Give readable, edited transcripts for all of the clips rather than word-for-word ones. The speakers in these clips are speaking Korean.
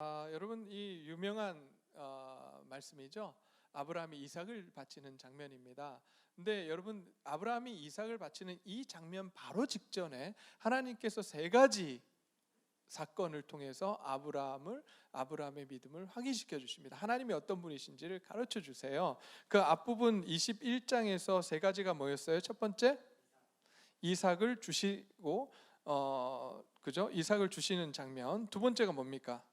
여러분, 이 유명한 말씀이죠. 아브라함이 이삭을 바치는 장면입니다. 근데 여러분, 아브라함이 이삭을 바치는 이 장면 바로 직전에 하나님께서 세 가지 사건을 통해서 아브라함의 믿음을 확인시켜 주십니다. 하나님이 어떤 분이신지를 가르쳐 주세요. 그 앞부분 21장에서 세 가지가 뭐였어요? 첫 번째, 이삭을 주시고 그죠? 이삭을 주시는 장면. 두 번째가 뭡니까?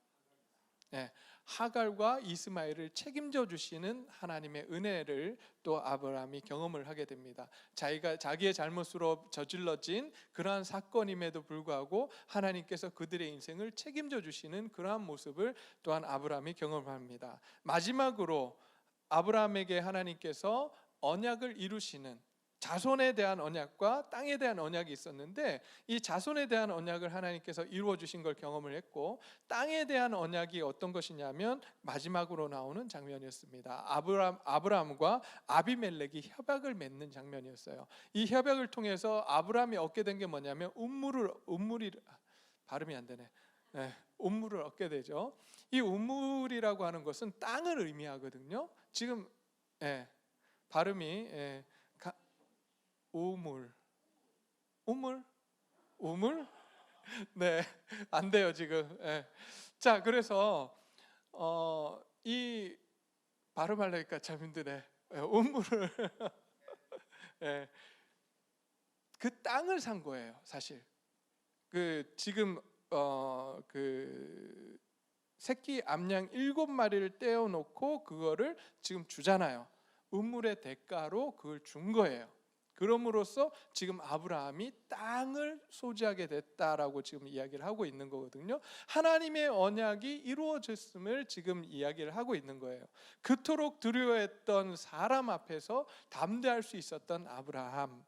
네, 하갈과 이스마엘을 책임져 주시는 하나님의 은혜를 또 아브라함이 경험을 하게 됩니다. 자기의 잘못으로 저질러진 그러한 사건임에도 불구하고 하나님께서 그들의 인생을 책임져 주시는 그러한 모습을 또한 아브라함이 경험합니다. 마지막으로 아브라함에게 하나님께서 언약을 이루시는, 자손에 대한 언약과 땅에 대한 언약이 있었는데, 이 자손에 대한 언약을 하나님께서 이루어 주신 걸 경험을 했고, 땅에 대한 언약이 어떤 것이냐면 마지막으로 나오는 장면이었습니다. 아브라함과 아비멜렉이 협약을 맺는 장면이었어요. 이 협약을 통해서 아브라함이 얻게 된 게 뭐냐면 발음이 안 되네. 운물을 얻게 되죠. 이 운물이라고 하는 것은 땅을 의미하거든요. 지금 발음이 우물? 네, 안 돼요 지금. 자, 그래서 이 발음하려니까 참 힘드네. 우물을 그 땅을 산 거예요, 사실. 지금 그 새끼 암양 7마리를 떼어놓고 그거를 지금 주잖아요. 우물의 대가로 그걸 준 거예요. 그럼으로써 지금 아브라함이 땅을 소지하게 됐다라고 지금 이야기를 하고 있는 거거든요. 하나님의 언약이 이루어졌음을 지금 이야기를 하고 있는 거예요. 그토록 두려워했던 사람 앞에서 담대할 수 있었던 아브라함,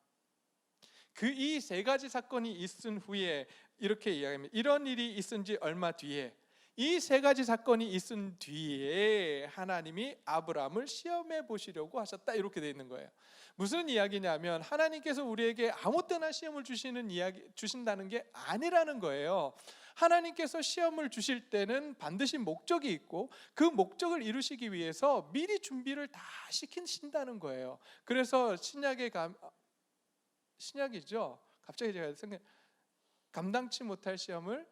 이 세 가지 사건이 있은 후에 이렇게 이야기합니다. 이런 일이 있은 지 얼마 뒤에, 이 세 가지 사건이 있은 뒤에 하나님이 아브라함을 시험해 보시려고 하셨다, 이렇게 되어 있는 거예요. 무슨 이야기냐면 하나님께서 우리에게 아무 때나 시험을 주신다는 게 아니라는 거예요. 하나님께서 시험을 주실 때는 반드시 목적이 있고 그 목적을 이루시기 위해서 미리 준비를 다 시키신다는 거예요. 그래서 신약이죠. 갑자기 제가 감당치 못할 시험을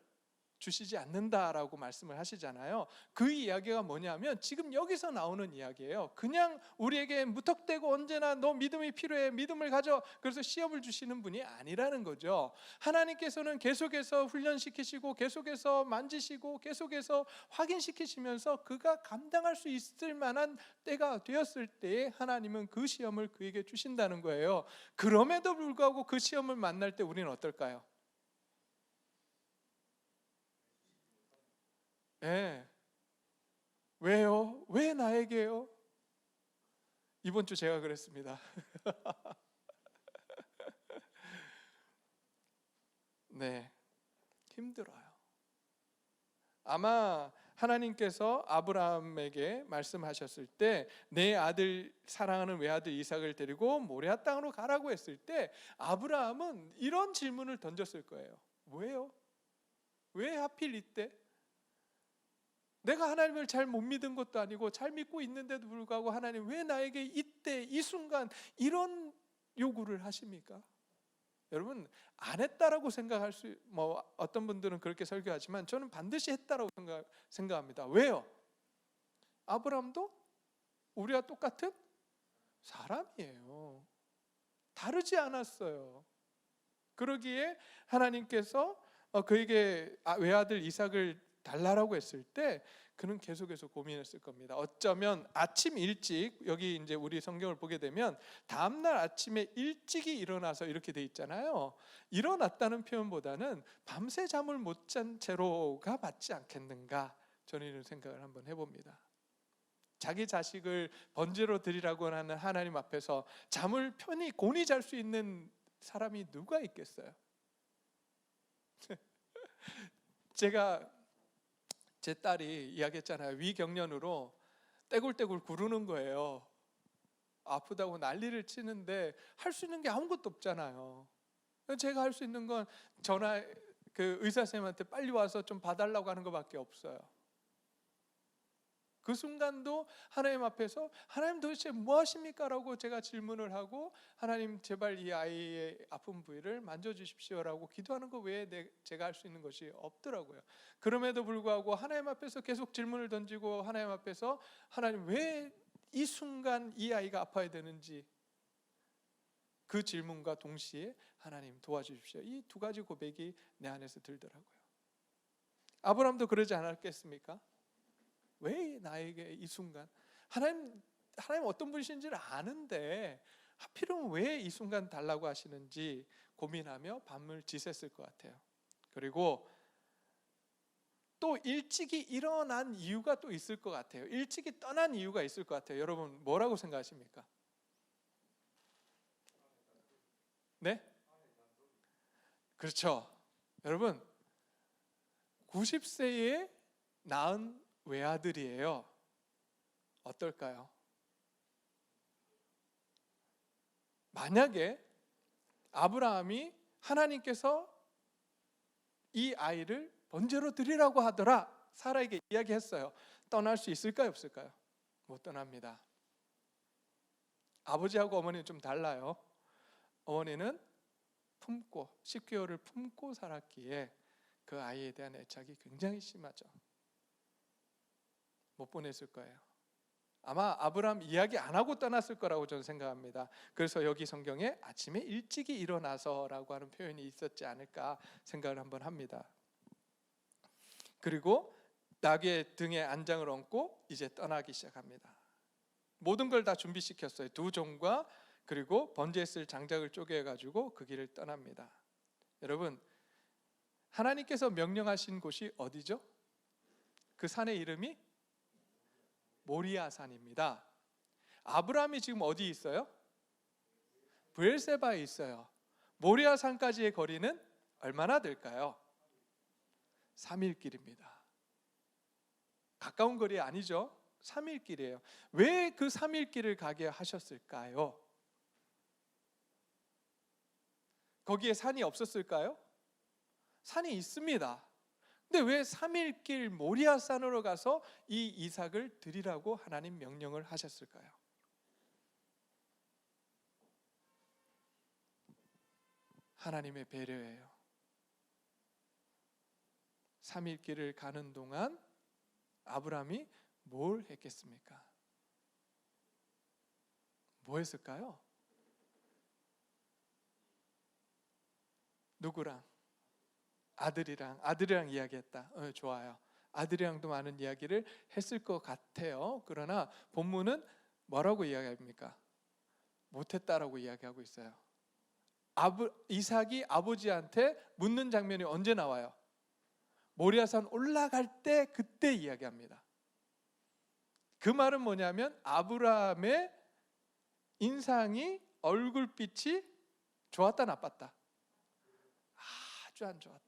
주시지 않는다라고 말씀을 하시잖아요. 그 이야기가 뭐냐면 지금 여기서 나오는 이야기예요. 그냥 우리에게 무턱대고 언제나 너 믿음이 필요해, 믿음을 가져, 그래서 시험을 주시는 분이 아니라는 거죠. 하나님께서는 계속해서 훈련시키시고 계속해서 만지시고 계속해서 확인시키시면서 그가 감당할 수 있을 만한 때가 되었을 때에 하나님은 그 시험을 그에게 주신다는 거예요. 그럼에도 불구하고 그 시험을 만날 때 우리는 어떨까요? 왜요? 왜 나에게요? 이번 주 제가 그랬습니다. 네, 힘들어요. 아마 하나님께서 아브라함에게 말씀하셨을 때 내 아들, 사랑하는 외아들 이삭을 데리고 모리아 땅으로 가라고 했을 때 아브라함은 이런 질문을 던졌을 거예요. 왜요? 왜 하필 이때? 내가 하나님을 잘 못 믿은 것도 아니고 잘 믿고 있는데도 불구하고 하나님 왜 나에게 이때 이 순간 이런 요구를 하십니까? 여러분, 안 했다라고 생각할 어떤 분들은 그렇게 설교하지만 저는 반드시 했다라고 생각합니다. 왜요? 아브라함도 우리와 똑같은 사람이에요. 다르지 않았어요. 그러기에 하나님께서 그에게 외아들 이삭을 달라라고 했을 때 그는 계속해서 고민했을 겁니다. 어쩌면 아침 일찍, 여기 이제 우리 성경을 보게 되면 다음날 아침에 일찍이 일어나서 이렇게 돼 있잖아요. 일어났다는 표현보다는 밤새 잠을 못 잔 채로가 맞지 않겠는가, 저는 이런 생각을 한번 해봅니다. 자기 자식을 번제로 드리라고 하는 하나님 앞에서 잠을 편히 곤히 잘 수 있는 사람이 누가 있겠어요? 제 딸이 이야기했잖아요. 위경련으로 떼굴떼굴 구르는 거예요. 아프다고 난리를 치는데 할 수 있는 게 아무것도 없잖아요. 제가 할 수 있는 건 의사 선생님한테 빨리 와서 좀 봐달라고 하는 것밖에 없어요. 그 순간도 하나님 앞에서 하나님 도대체 뭐 하십니까? 라고 제가 질문을 하고 하나님 제발 이 아이의 아픈 부위를 만져주십시오 라고 기도하는 것 외에 제가 할 수 있는 것이 없더라고요. 그럼에도 불구하고 하나님 앞에서 계속 질문을 던지고 하나님 앞에서 하나님 왜 이 순간 이 아이가 아파야 되는지, 그 질문과 동시에 하나님 도와주십시오, 이 두 가지 고백이 내 안에서 들더라고요. 아브라함도 그러지 않았겠습니까? 왜 나에게 이 순간, 하나님 어떤 분이신지를 아는데 하필이면 왜 이 순간 달라고 하시는지 고민하며 밤을 지샜을 것 같아요. 그리고 또 일찍이 일어난 이유가 또 있을 것 같아요. 일찍이 떠난 이유가 있을 것 같아요. 여러분 뭐라고 생각하십니까? 네? 그렇죠. 여러분 90세에 낳은 외아들이에요. 어떨까요? 만약에 아브라함이 하나님께서 이 아이를 번제로 드리라고 하더라, 사라에게 이야기했어요. 떠날 수 있을까요, 없을까요? 못 떠납니다. 아버지하고 어머니는 좀 달라요. 어머니는 품고 10개월을 품고 살았기에 그 아이에 대한 애착이 굉장히 심하죠. 못 보냈을 거예요. 아마 아브라함 이야기 안 하고 떠났을 거라고 저는 생각합니다. 그래서 여기 성경에 아침에 일찍이 일어나서라고 하는 표현이 있었지 않을까 생각을 한번 합니다. 그리고 나귀의 등에 안장을 얹고 이제 떠나기 시작합니다. 모든 걸 다 준비시켰어요. 두 종과 그리고 번제에 쓸 장작을 쪼개가지고 그 길을 떠납니다. 여러분 하나님께서 명령하신 곳이 어디죠? 그 산의 이름이 모리아산입니다. 아브라함이 지금 어디 있어요? 브엘세바에 있어요. 모리아산까지의 거리는 얼마나 될까요? 3일 길입니다. 가까운 거리 아니죠? 3일 길이에요. 왜 그 3일 길을 가게 하셨을까요? 거기에 산이 없었을까요? 산이 있습니다. 근데 왜 3일 길 모리아산으로 가서 이 이삭을 드리라고 하나님 명령을 하셨을까요? 하나님의 배려예요. 3일 길을 가는 동안 아브라함이 뭘 했겠습니까? 뭐 했을까요? 누구랑? 아들이랑 이야기했다. 좋아요. 아들이랑도 많은 이야기를 했을 것 같아요. 그러나 본문은 뭐라고 이야기합니까? 못했다라고 이야기하고 있어요. 이삭이 아버지한테 묻는 장면이 언제 나와요? 모리아산 올라갈 때 그때 이야기합니다. 그 말은 뭐냐면 아브라함의 인상이, 얼굴빛이 좋았다 나빴다? 아주 안 좋았다.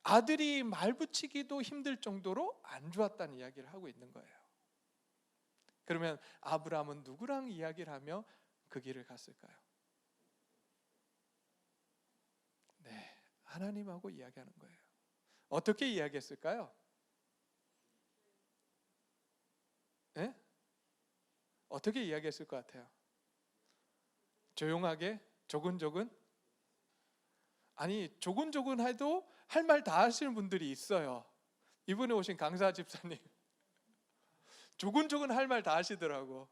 아들이 말 붙이기도 힘들 정도로 안 좋았다는 이야기를 하고 있는 거예요. 그러면 아브라함은 누구랑 이야기를 하며 그 길을 갔을까요? 네, 하나님하고 이야기하는 거예요. 어떻게 이야기했을까요? 네? 어떻게 이야기했을 것 같아요? 조용하게? 조근조근? 아니 조근조근 해도 할 말 다 하시는 분들이 있어요. 이번에 오신 강사 집사님 조근조근 할 말 다 하시더라고.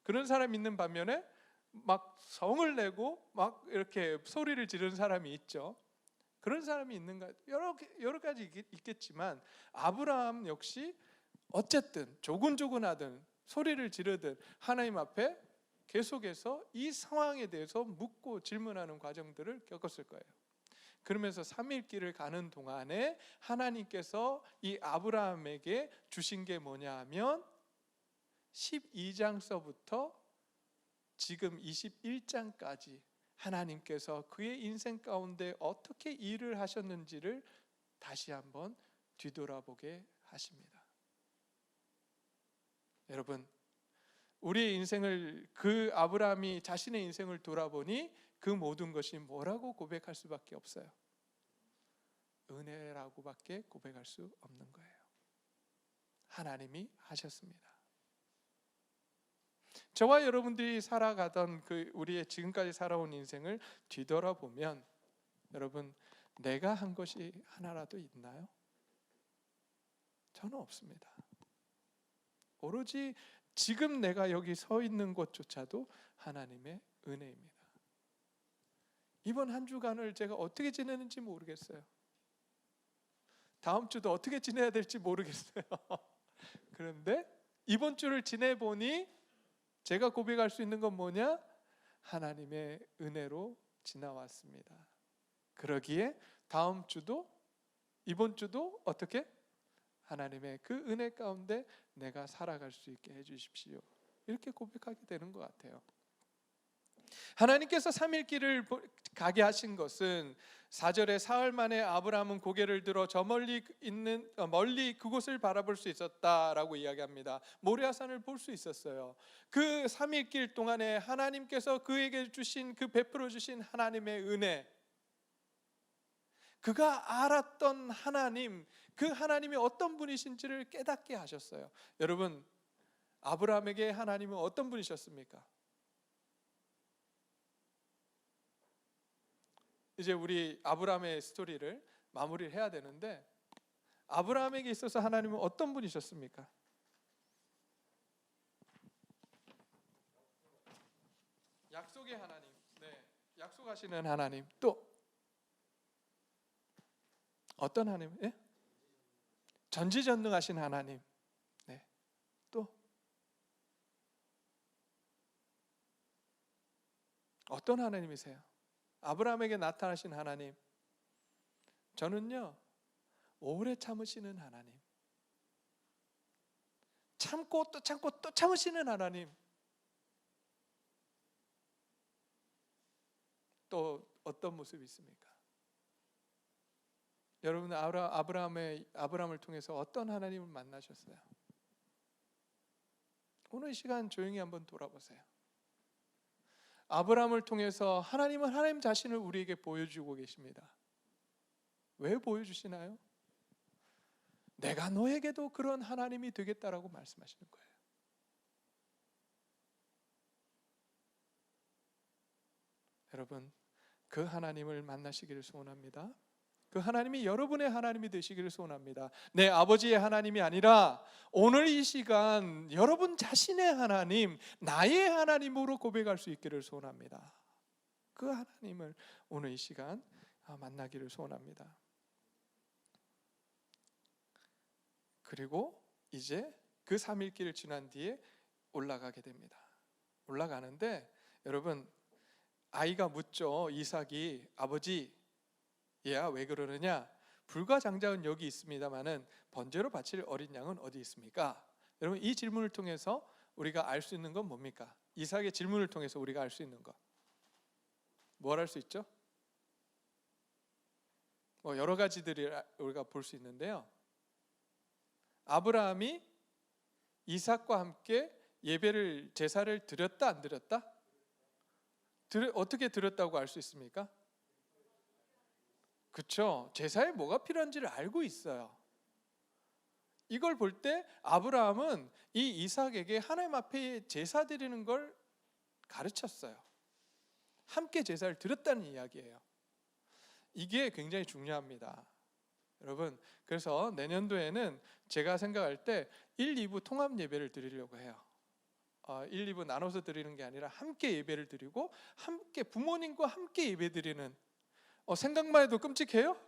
그런 사람 있는 반면에 막 성을 내고 막 이렇게 소리를 지르는 사람이 있죠. 그런 사람이 있는가, 여러 가지 있겠지만 아브라함 역시 어쨌든 조근조근하든 소리를 지르든 하나님 앞에 계속해서 이 상황에 대해서 묻고 질문하는 과정들을 겪었을 거예요. 그러면서 3일 길을 가는 동안에 하나님께서 이 아브라함에게 주신 게 뭐냐 하면 12장서부터 지금 21장까지 하나님께서 그의 인생 가운데 어떻게 일을 하셨는지를 다시 한번 뒤돌아보게 하십니다. 여러분 우리의 인생을, 그 아브라함이 자신의 인생을 돌아보니 그 모든 것이 뭐라고 고백할 수밖에 없어요? 은혜라고밖에 고백할 수 없는 거예요. 하나님이 하셨습니다. 저와 여러분들이 살아가던 우리의 지금까지 살아온 인생을 뒤돌아보면 여러분, 내가 한 것이 하나라도 있나요? 저는 없습니다. 오로지 지금 내가 여기 서 있는 것조차도 하나님의 은혜입니다. 이번 한 주간을 제가 어떻게 지내는지 모르겠어요. 다음 주도 어떻게 지내야 될지 모르겠어요. 그런데 이번 주를 지내보니 제가 고백할 수 있는 건 뭐냐? 하나님의 은혜로 지나왔습니다. 그러기에 다음 주도 이번 주도 어떻게? 하나님의 그 은혜 가운데 내가 살아갈 수 있게 해주십시오. 이렇게 고백하게 되는 것 같아요. 하나님께서 3일 길을 가게 하신 것은 4절에 사흘 만에 아브라함은 고개를 들어 저 멀리 그곳을 바라볼 수 있었다라고 이야기합니다. 모리아산을 볼 수 있었어요. 그 3일 동안에 하나님께서 그에게 주신 그 베풀어 주신 하나님의 은혜, 그가 알았던 하나님, 그 하나님이 어떤 분이신지를 깨닫게 하셨어요. 여러분, 아브라함에게 하나님은 어떤 분이셨습니까? 이제 우리 아브라함의 스토리를 마무리를 해야 되는데, 아브라함에게 있어서 하나님은 어떤 분이셨습니까? 약속의 하나님, 네, 약속하시는 하나님. 또 어떤 하나님? 예? 전지전능하신 하나님. 네. 또 어떤 하나님이세요? 아브라함에게 나타나신 하나님. 저는요, 오래 참으시는 하나님, 참고 또 참고 또 참으시는 하나님. 또 어떤 모습이 있습니까? 여러분, 아브라함을 통해서 어떤 하나님을 만나셨어요? 오늘 이 시간 조용히 한번 돌아보세요. 아브라함을 통해서 하나님은 하나님 자신을 우리에게 보여주고 계십니다. 왜 보여주시나요? 내가 너에게도 그런 하나님이 되겠다라고 말씀하시는 거예요. 여러분, 그 하나님을 만나시기를 소원합니다. 그 하나님이 여러분의 하나님이 되시기를 소원합니다. 내 아버지의 하나님이 아니라 오늘 이 시간 여러분 자신의 하나님, 나의 하나님으로 고백할 수 있기를 소원합니다. 그 하나님을 오늘 이 시간 만나기를 소원합니다. 그리고 이제 그 3일길을 지난 뒤에 올라가게 됩니다. 올라가는데 여러분, 아이가 묻죠. 이삭이, 아버지, 얘야 왜 그러느냐? 불과 장자는 여기 있습니다마는 번제로 바칠 어린 양은 어디 있습니까? 여러분, 이 질문을 통해서 우리가 알 수 있는 건 뭡니까? 이삭의 질문을 통해서 우리가 알 수 있는 것, 뭘 알 수 있죠? 여러 가지들이 우리가 볼 수 있는데요. 아브라함이 이삭과 함께 예배를, 제사를 드렸다 안 드렸다? 어떻게 드렸다고 알 수 있습니까? 그렇죠. 제사에 뭐가 필요한지를 알고 있어요. 이걸 볼 때 아브라함은 이 이삭에게 하나님 앞에 제사 드리는 걸 가르쳤어요. 함께 제사를 드렸다는 이야기예요. 이게 굉장히 중요합니다. 여러분, 그래서 내년도에는 제가 생각할 때 1, 2부 통합 예배를 드리려고 해요. 1, 2부 나눠서 드리는 게 아니라 함께 예배를 드리고 함께 부모님과 함께 예배 드리는, 생각만 해도 끔찍해요?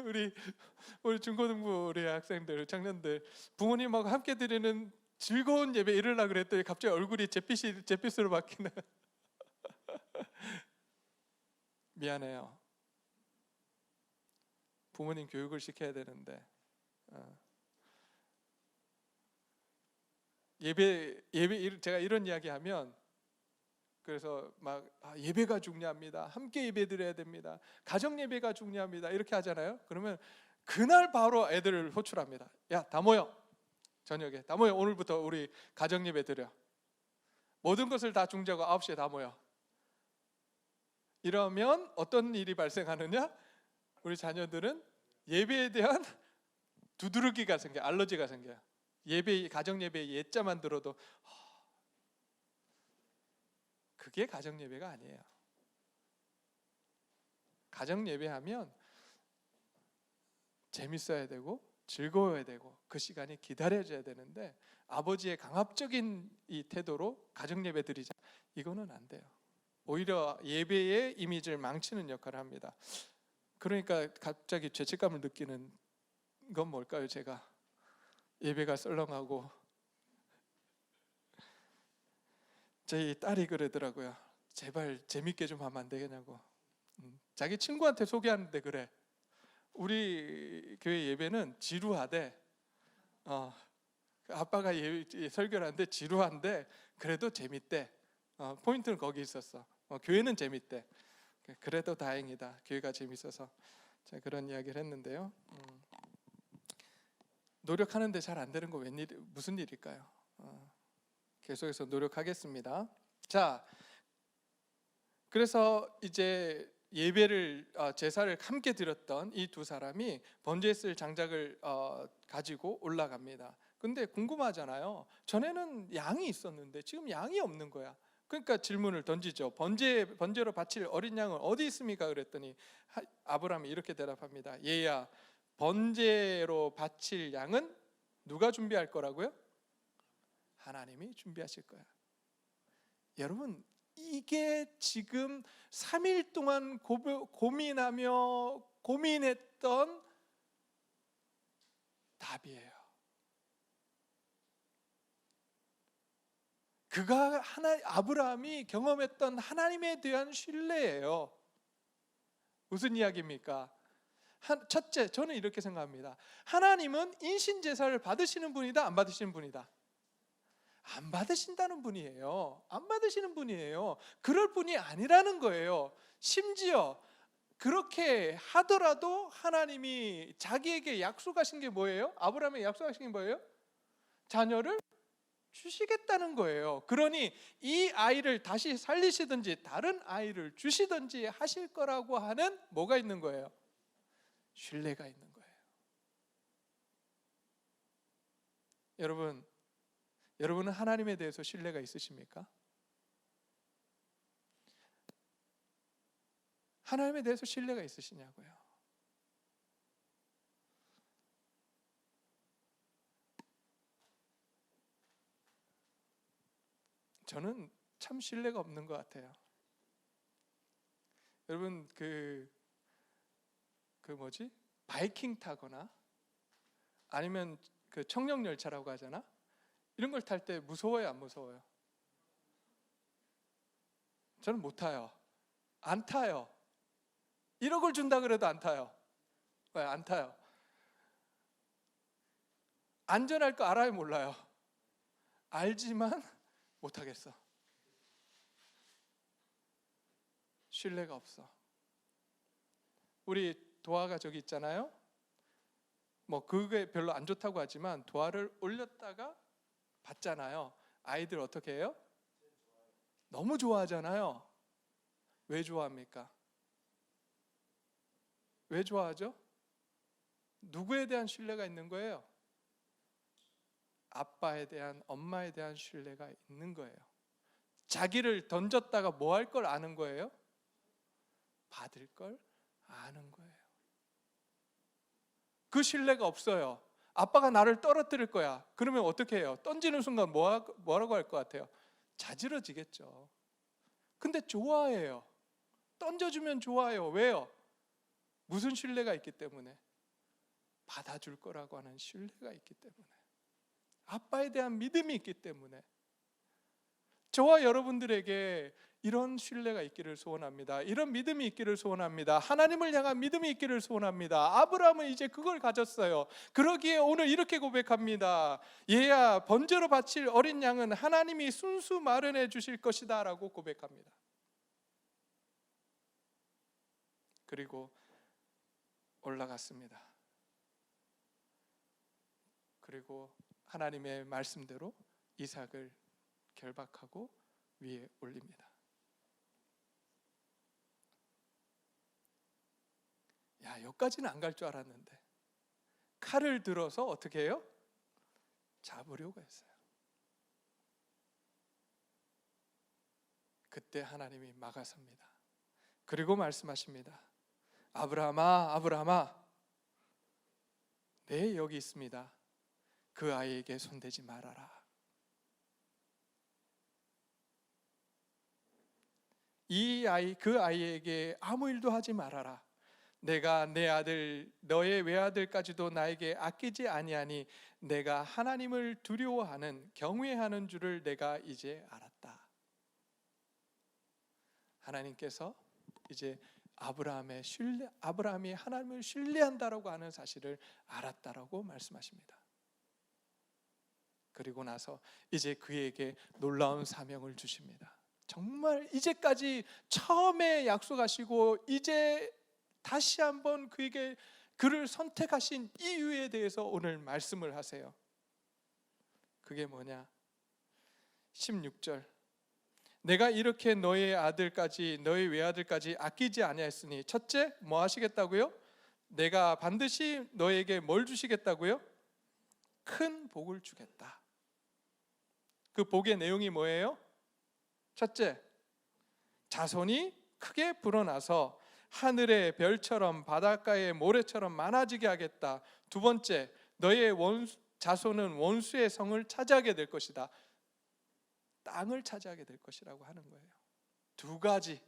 우리 중고등부 우리 학생들, 청년들 부모님하고 함께 드리는 즐거운 예배 이르려고 그랬더니 갑자기 얼굴이 잿빛으로 바뀌는. 미안해요. 부모님 교육을 시켜야 되는데 예배 제가 이런 이야기하면, 그래서 막 예배가 중요합니다. 함께 예배 드려야 됩니다. 가정 예배가 중요합니다. 이렇게 하잖아요. 그러면 그날 바로 애들을 호출합니다. 야, 다 모여. 저녁에 다 모여. 오늘부터 우리 가정 예배 드려. 모든 것을 다 중지하고 9시에 다 모여. 이러면 어떤 일이 발생하느냐? 우리 자녀들은 예배에 대한 두드러기가 생겨요. 알러지가 생겨요. 가정 예배 예자만 들어도 그게 가정 예배가 아니에요. 가정 예배하면 재밌어야 되고 즐거워야 되고 그 시간이 기다려져야 되는데 아버지의 강압적인 이 태도로 가정 예배 드리자, 이거는 안 돼요. 오히려 예배의 이미지를 망치는 역할을 합니다. 그러니까 갑자기 죄책감을 느끼는 건 뭘까요? 제가 예배가 썰렁하고 저희 딸이 그러더라고요. 제발 재밌게 좀 하면 안 되겠냐고. 자기 친구한테 소개하는데 그래. 우리 교회 예배는 지루하대. 아빠가 설교를 하는데 지루한데 그래도 재밌대. 포인트는 거기 있었어. 교회는 재밌대. 그래도 다행이다. 교회가 재밌어서. 자, 그런 이야기를 했는데요. 노력하는데 잘 안 되는 거 무슨 일일까요? 계속해서 노력하겠습니다. 자, 그래서 이제 예배를 제사를 함께 드렸던 이 두 사람이 번제에 쓸 장작을 가지고 올라갑니다. 근데 궁금하잖아요. 전에는 양이 있었는데 지금 양이 없는 거야. 그러니까 질문을 던지죠. 번제로 바칠 어린 양은 어디 있습니까? 그랬더니 아브라함이 이렇게 대답합니다. 얘야, 번제로 바칠 양은 누가 준비할 거라고요? 하나님이 준비하실 거야. 여러분, 이게 지금 3일 동안 고민하며 고민했던 답이에요. 아브라함이 경험했던 하나님에 대한 신뢰예요. 무슨 이야기입니까? 첫째, 저는 이렇게 생각합니다. 하나님은 인신제사를 받으시는 분이다, 안 받으시는 분이다? 안 받으신다는 분이에요. 안 받으시는 분이에요. 그럴 분이 아니라는 거예요. 심지어 그렇게 하더라도 하나님이 자기에게 약속하신 게 뭐예요? 아브라함에게 약속하신 게 뭐예요? 자녀를 주시겠다는 거예요. 그러니 이 아이를 다시 살리시든지 다른 아이를 주시든지 하실 거라고 하는 뭐가 있는 거예요? 신뢰가 있는 거예요. 여러분은 하나님에 대해서 신뢰가 있으십니까? 하나님에 대해서 신뢰가 있으시냐고요. 저는 참 신뢰가 없는 것 같아요. 여러분 바이킹 타거나 아니면 그 청룡열차라고 하잖아. 이런 걸 탈 때 무서워요, 안 무서워요? 저는 못 타요. 안 타요. 1억을 준다 그래도 안 타요. 왜 안 타요? 안전할 거 알아요, 몰라요? 알지만 못 하겠어. 신뢰가 없어. 우리 도화가 저기 있잖아요. 뭐 그게 별로 안 좋다고 하지만 도화를 올렸다가 받잖아요. 아이들 어떻게 해요? 너무 좋아하잖아요. 왜 좋아합니까? 왜 좋아하죠? 누구에 대한 신뢰가 있는 거예요? 아빠에 대한, 엄마에 대한 신뢰가 있는 거예요. 자기를 던졌다가 뭐 할 걸 아는 거예요? 받을 걸 아는 거예요. 그 신뢰가 없어요. 아빠가 나를 떨어뜨릴 거야. 그러면 어떻게 해요? 던지는 순간 뭐라고 할 것 같아요? 자지러지겠죠. 근데 좋아해요. 던져주면 좋아요. 왜요? 무슨 신뢰가 있기 때문에? 받아줄 거라고 하는 신뢰가 있기 때문에. 아빠에 대한 믿음이 있기 때문에. 저와 여러분들에게 이런 신뢰가 있기를 소원합니다. 이런 믿음이 있기를 소원합니다. 하나님을 향한 믿음이 있기를 소원합니다. 아브라함은 이제 그걸 가졌어요. 그러기에 오늘 이렇게 고백합니다. 얘야, 번제로 바칠 어린 양은 하나님이 순수 마련해 주실 것이다 라고 고백합니다. 그리고 올라갔습니다. 그리고 하나님의 말씀대로 이삭을 결박하고 위에 올립니다. 야, 여기까지는 안 갈 줄 알았는데 칼을 들어서 어떻게 해요? 잡으려고 했어요. 그때 하나님이 막아섭니다. 그리고 말씀하십니다. 아브라함아, 아브라함아, 네, 여기 있습니다. 그 아이에게 손대지 말아라. 그 아이에게 아무 일도 하지 말아라. 내가 내 아들, 너의 외아들까지도 나에게 아끼지 아니하니 내가 하나님을 두려워하는, 경외하는 줄을 내가 이제 알았다. 하나님께서 이제 아브라함이 하나님을 신뢰한다라고 하는 사실을 알았다라고 말씀하십니다. 그리고 나서 이제 그에게 놀라운 사명을 주십니다. 정말 이제까지 처음에 약속하시고 이제 다시 한번 그를 선택하신 이유에 대해서 오늘 말씀을 하세요. 그게 뭐냐? 16절, 내가 이렇게 너의 아들까지, 너의 외아들까지 아끼지 아니하였으니, 첫째 뭐 하시겠다고요? 내가 반드시 너에게 뭘 주시겠다고요? 큰 복을 주겠다. 그 복의 내용이 뭐예요? 첫째, 자손이 크게 불어나서 하늘의 별처럼 바닷가의 모래처럼 많아지게 하겠다. 두 번째, 너의 자손은 원수의 성을 차지하게 될 것이다. 땅을 차지하게 될 것이라고 하는 거예요. 두 가지,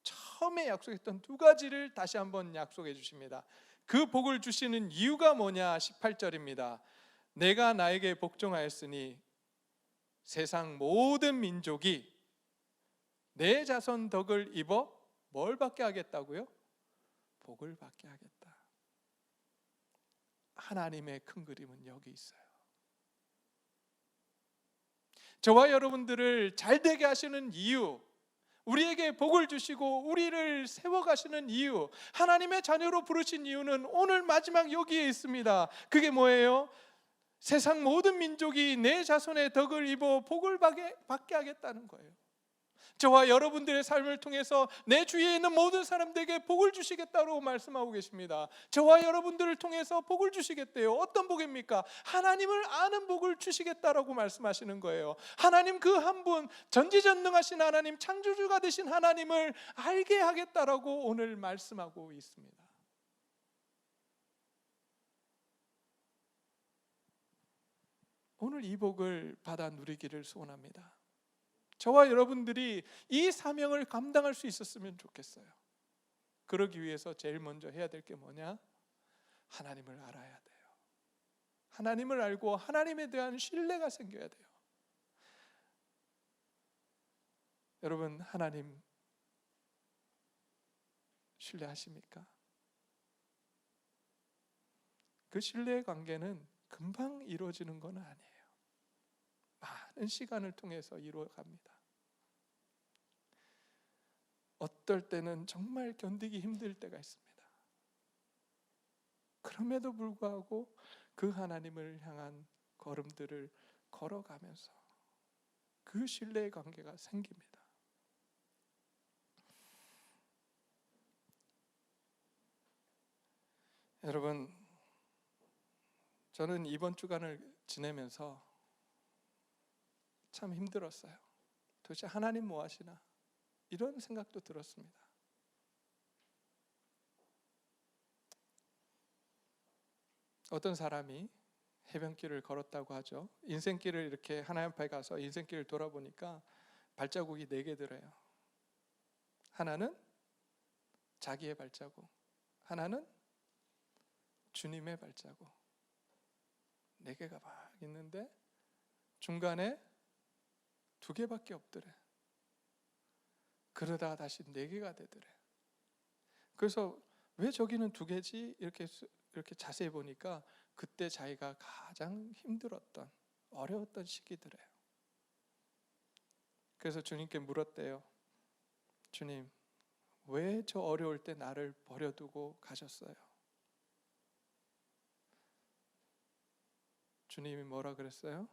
처음에 약속했던 두 가지를 다시 한번 약속해 주십니다. 그 복을 주시는 이유가 뭐냐? 18절입니다. 내가 나에게 복종하였으니 세상 모든 민족이 내 자손 덕을 입어 뭘 받게 하겠다고요? 복을 받게 하겠다. 하나님의 큰 그림은 여기 있어요. 저와 여러분들을 잘되게 하시는 이유, 우리에게 복을 주시고 우리를 세워가시는 이유, 하나님의 자녀로 부르신 이유는 오늘 마지막 여기에 있습니다. 그게 뭐예요? 세상 모든 민족이 내 자손의 덕을 입어 복을 받게 하겠다는 거예요. 저와 여러분들의 삶을 통해서 내 주위에 있는 모든 사람들에게 복을 주시겠다고 말씀하고 계십니다. 저와 여러분들을 통해서 복을 주시겠대요. 어떤 복입니까? 하나님을 아는 복을 주시겠다라고 말씀하시는 거예요. 하나님 그 한 분, 전지전능하신 하나님, 창조주가 되신 하나님을 알게 하겠다라고 오늘 말씀하고 있습니다. 오늘 이 복을 받아 누리기를 소원합니다. 저와 여러분들이 이 사명을 감당할 수 있었으면 좋겠어요. 그러기 위해서 제일 먼저 해야 될 게 뭐냐? 하나님을 알아야 돼요. 하나님을 알고 하나님에 대한 신뢰가 생겨야 돼요. 여러분, 하나님 신뢰하십니까? 그 신뢰의 관계는 금방 이루어지는 건 아니에요. 많은 시간을 통해서 이루어갑니다. 어떨 때는 정말 견디기 힘들 때가 있습니다. 그럼에도 불구하고 그 하나님을 향한 걸음들을 걸어가면서 그 신뢰의 관계가 생깁니다. 여러분, 저는 이번 주간을 지내면서 참 힘들었어요. 도대체 하나님 뭐 하시나? 이런 생각도 들었습니다. 어떤 사람이 해변길을 걸었다고 하죠. 인생길을 이렇게 하나님 앞에 가서 인생길을 돌아보니까 발자국이 4개 들어요. 하나는 자기의 발자국, 하나는 주님의 발자국. 4개가 막 있는데 중간에 2개밖에 없더래. 그러다가 다시 4개가 되더래. 그래서 왜 저기는 2개지? 이렇게 자세히 보니까 그때 자기가 가장 힘들었던, 어려웠던 시기더래요. 그래서 주님께 물었대요. 주님, 왜 저 어려울 때 나를 버려두고 가셨어요? 주님이 뭐라 그랬어요?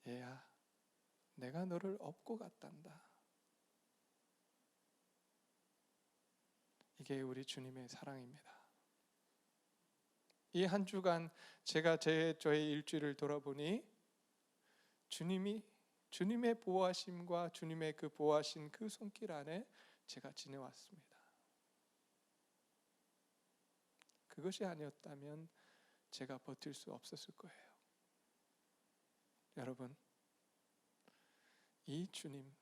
얘야, 내가 너를 업고 갔단다. 이게 우리 주님의 사랑입니다. 이 한 주간 제가 저의 일주일을 돌아보니 주님의 보호하심과 주님의 그 보호하신 그 손길 안에 제가 지내왔습니다. 그것이 아니었다면 제가 버틸 수 없었을 거예요. 여러분, 이 주님,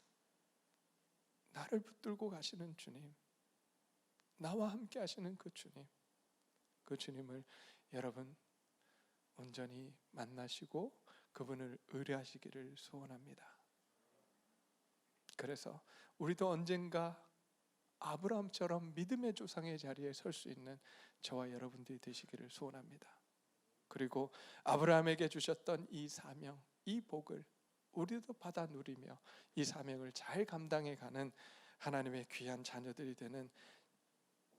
나를 붙들고 가시는 주님, 나와 함께 하시는 그 주님을 여러분 온전히 만나시고 그분을 의뢰하시기를 소원합니다. 그래서 우리도 언젠가 아브라함처럼 믿음의 조상의 자리에 설 수 있는 저와 여러분들이 되시기를 소원합니다. 그리고 아브라함에게 주셨던 이 사명, 이 복을 우리도 받아 누리며 이 사명을 잘 감당해 가는 하나님의 귀한 자녀들이 되는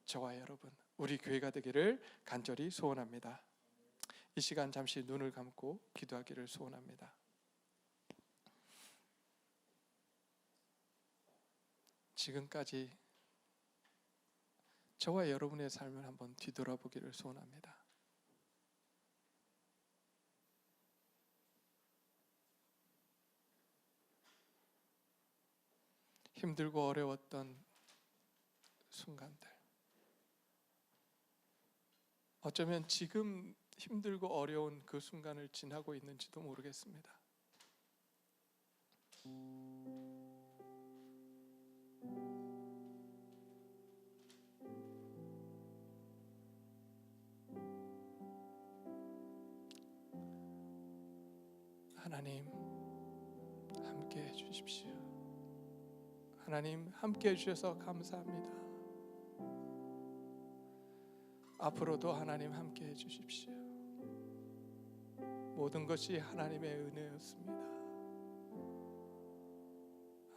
저와 여러분, 우리 교회가 되기를 간절히 소원합니다. 이 시간 잠시 눈을 감고 기도하기를 소원합니다. 지금까지 저와 여러분의 삶을 한번 뒤돌아보기를 소원합니다. 힘들고 어려웠던 순간들, 어쩌면 지금 힘들고 어려운 그 순간을 지나고 있는지도 모르겠습니다. 하나님 함께 해주십시오. 하나님 함께 해주셔서 감사합니다. 앞으로도 하나님 함께 해주십시오. 모든 것이 하나님의 은혜였습니다.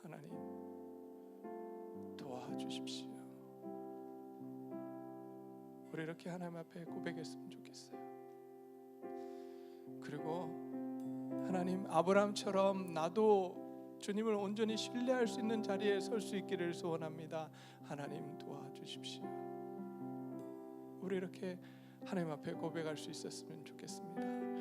하나님 도와주십시오. 우리 이렇게 하나님 앞에 고백했으면 좋겠어요. 그리고 하나님, 아브라함처럼 나도 주님을 온전히 신뢰할 수 있는 자리에 설 수 있기를 소원합니다. 하나님 도와주십시오. 우리 이렇게 하나님 앞에 고백할 수 있었으면 좋겠습니다.